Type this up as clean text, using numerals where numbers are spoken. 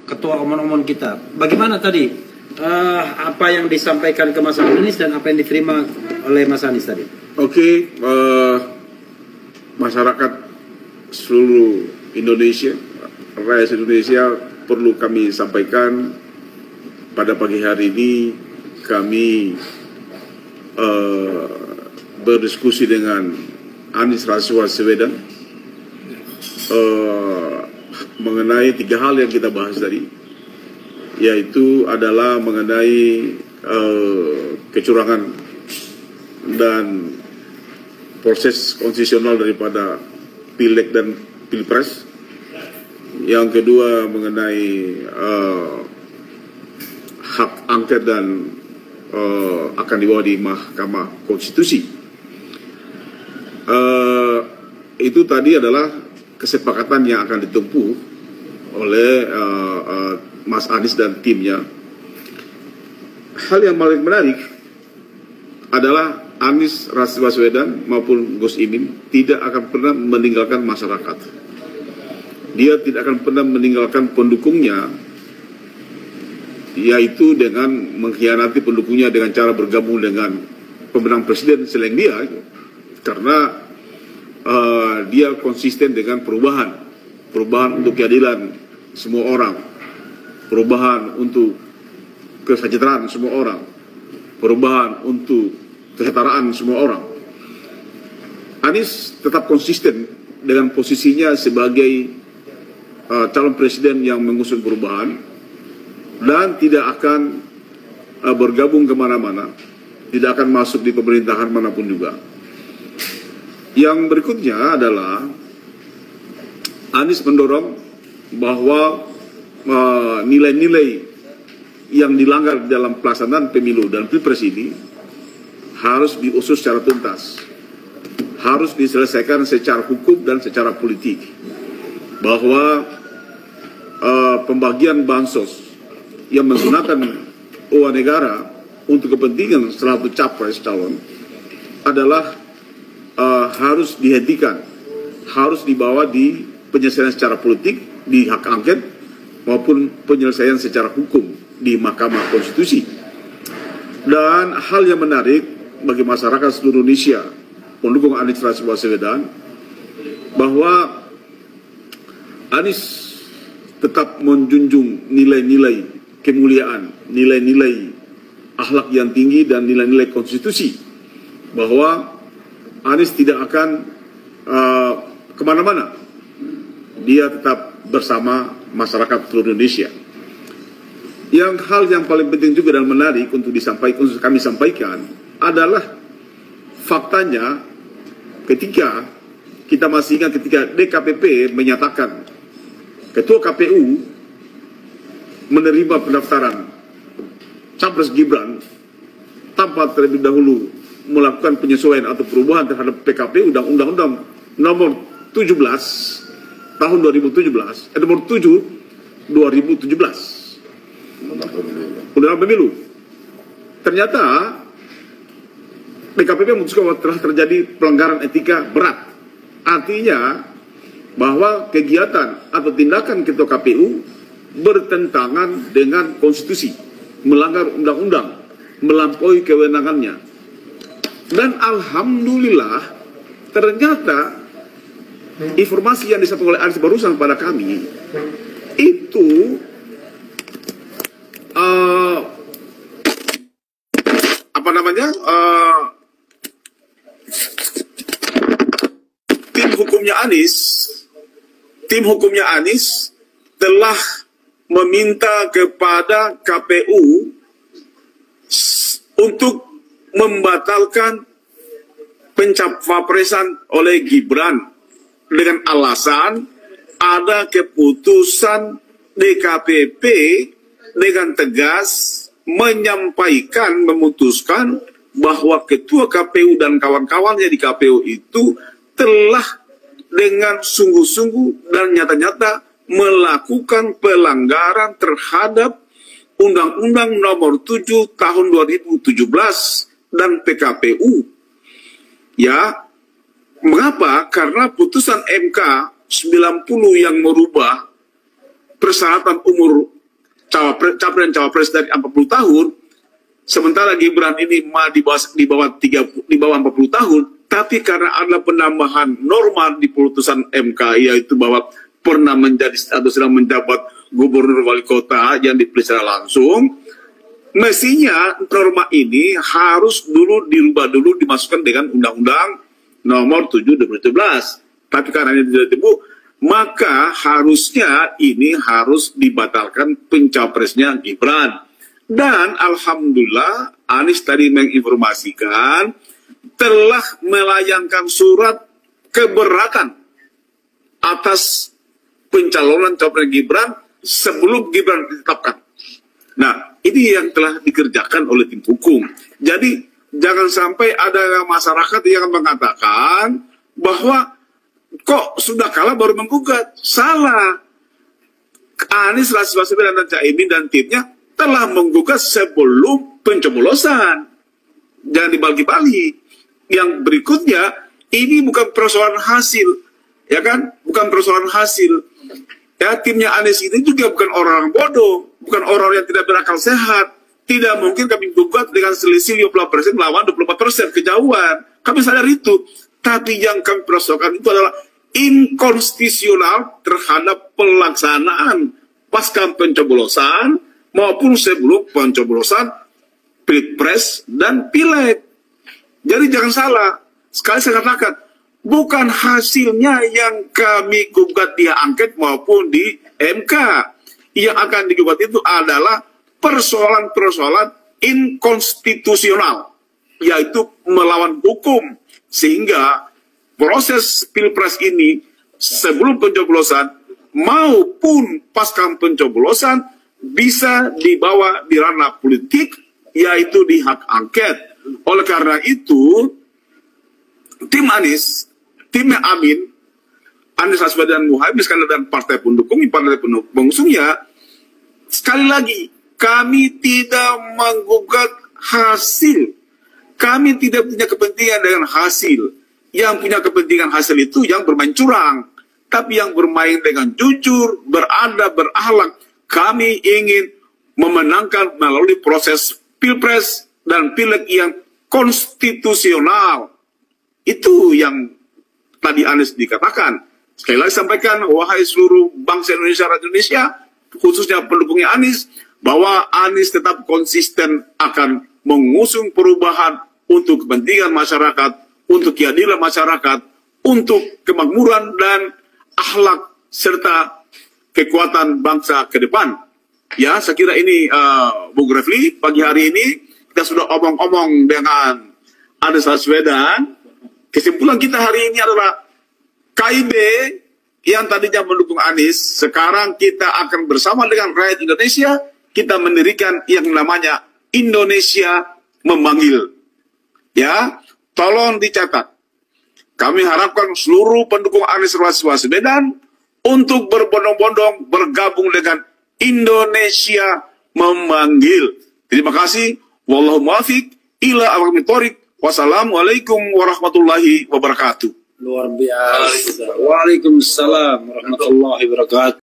ketua omon-omon kita. Bagaimana tadi apa yang disampaikan ke Mas Anies dan apa yang diterima oleh Mas Anies tadi? Oke, masyarakat seluruh Indonesia, rakyat Indonesia, perlu kami sampaikan pada pagi hari ini kami berdiskusi dengan Anies Rashid Baswedan mengenai 3 hal yang kita bahas tadi, yaitu adalah mengenai kecurangan dan proses konstitusional daripada Pileg dan Pilpres. Yang kedua mengenai hak angket dan akan dibawa di Mahkamah Konstitusi. Itu tadi adalah kesepakatan yang akan ditempuh oleh Mas Anies dan timnya. Hal yang paling menarik adalah Anies Rashid Baswedan maupun Gus Imin tidak akan pernah meninggalkan masyarakat. Dia tidak akan pernah meninggalkan pendukungnya, yaitu dengan mengkhianati pendukungnya dengan cara bergabung dengan pemenang presiden selain dia, karena dia konsisten dengan perubahan untuk keadilan semua orang, perubahan untuk kesejahteraan semua orang, perubahan untuk kesetaraan semua orang. Anies tetap konsisten dengan posisinya sebagai calon presiden yang mengusung perubahan dan tidak akan bergabung kemana-mana, tidak akan masuk di pemerintahan manapun juga. Yang berikutnya adalah Anies mendorong bahwa nilai-nilai yang dilanggar dalam pelaksanaan pemilu dan pilpres ini harus diusut secara tuntas, harus diselesaikan secara hukum dan secara politik, bahwa pembagian bansos yang menggunakan uang negara untuk kepentingan salah satu capres calon adalah harus dihentikan, harus dibawa di penyelesaian secara politik di hak angket maupun penyelesaian secara hukum di Mahkamah Konstitusi. Dan hal yang menarik bagi masyarakat seluruh Indonesia pendukung Anies Rashid Baswedan, bahwa Anies tetap menjunjung nilai-nilai kemuliaan, nilai-nilai akhlak yang tinggi dan nilai-nilai konstitusi, bahwa Anies tidak akan kemana-mana, dia tetap bersama masyarakat seluruh Indonesia. Hal yang paling penting juga dan menarik untuk kami sampaikan adalah faktanya ketika kita masih ingat ketika DKPP menyatakan Ketua KPU menerima pendaftaran Capres Gibran tanpa terlebih dahulu melakukan penyesuaian atau perubahan terhadap PKPU dan Undang-Undang nomor 17 tahun 2017, nomor 7 2017 Undang-Undang Pemilu. Ternyata DKPP memutuskan bahwa telah terjadi pelanggaran etika berat. Artinya bahwa kegiatan atau tindakan Ketua KPU bertentangan dengan konstitusi, melanggar undang-undang, melampaui kewenangannya. Dan alhamdulillah ternyata informasi yang disampaikan oleh Anies barusan pada kami itu tim hukumnya Anies telah meminta kepada KPU untuk membatalkan pencapresan oleh Gibran dengan alasan ada keputusan DKPP dengan tegas memutuskan bahwa Ketua KPU dan kawan-kawannya di KPU itu telah dengan sungguh-sungguh dan nyata-nyata melakukan pelanggaran terhadap Undang-Undang nomor 7 tahun 2017 dan PKPU. Ya, mengapa? Karena putusan MK 90 yang merubah persyaratan umur capres dan cawapres dari 40 tahun, sementara Gibran ini di bawah 40 tahun, tapi karena ada penambahan norma di putusan MK, yaitu bahwa pernah menjadi atau sedang menjabat gubernur wali kota yang dipilih secara langsung, mestinya norma ini harus dirubah dulu, dimasukkan dengan Undang-Undang Nomor 7 2017. Tapi karena ini tidak ditemu, maka harusnya ini harus dibatalkan pencapresnya Gibran. Dan alhamdulillah Anies tadi menginformasikan telah melayangkan surat keberatan atas pencalonan capres Gibran sebelum Gibran ditetapkan. Nah, ini yang telah dikerjakan oleh tim hukum. Jadi, jangan sampai ada masyarakat yang mengatakan bahwa kok sudah kalah baru menggugat. Salah. Anies, Rashid Baswedan, dan Caimin dan timnya telah menggugat sebelum pencoblosan. Jangan dibagi-bagi. Yang berikutnya, ini bukan persoalan hasil. Ya kan? Bukan persoalan hasil. Ya, timnya Anies ini juga bukan orang bodoh, bukan orang yang tidak berakal sehat. Tidak mungkin kami gugat dengan selisih 50% melawan 24%, kejauhan. Kami sadar itu. Tapi yang kami persoalkan itu adalah inkonstitusional terhadap pelaksanaan pasca pencoblosan maupun sebelum pencoblosan Pilpres dan Pileg. Jadi jangan salah. Sekali saya katakan, bukan hasilnya yang kami gugat di angket maupun di MK. Yang akan digugat itu adalah persoalan-persoalan inkonstitusional, yaitu melawan hukum. Sehingga proses Pilpres ini sebelum pencoblosan maupun pasca pencoblosan bisa dibawa di ranah politik, yaitu di hak angket. Oleh karena itu, tim Anies, timnya Amin, Anies Baswedan, Muhaimin Iskandar dan partai pendukung pengusungnya, sekali lagi, kami tidak menggugat hasil. Kami tidak punya kepentingan dengan hasil. Yang punya kepentingan hasil itu yang bermain curang. Tapi yang bermain dengan jujur, beradab, berakhlak. Kami ingin memenangkan melalui proses Pilpres dan Pileg yang konstitusional. Itu yang tadi Anies dikatakan. Sekali lagi sampaikan, wahai seluruh bangsa Indonesia, rakyat Indonesia, khususnya pendukungnya Anies, bahwa Anies tetap konsisten akan mengusung perubahan untuk kepentingan masyarakat, untuk keadilan masyarakat, untuk kemakmuran dan akhlak serta kekuatan bangsa ke depan. Ya, saya kira ini Bung Refli, pagi hari ini kita sudah omong-omong dengan Anies Baswedan. Kesimpulan kita hari ini adalah KIB yang tadinya mendukung Anies, sekarang kita akan bersama dengan rakyat Indonesia, kita mendirikan yang namanya Indonesia Memanggil. Ya, tolong dicatat. Kami harapkan seluruh pendukung Anies Rashid Baswedan untuk berbondong-bondong bergabung dengan Indonesia Memanggil. Terima kasih. Wallahu muwaffiq ila aqwamit thoriq. Wassalamualaikum warahmatullahi wabarakatuh. Luar biasa. Waalaikumsalam warahmatullahi wabarakatuh.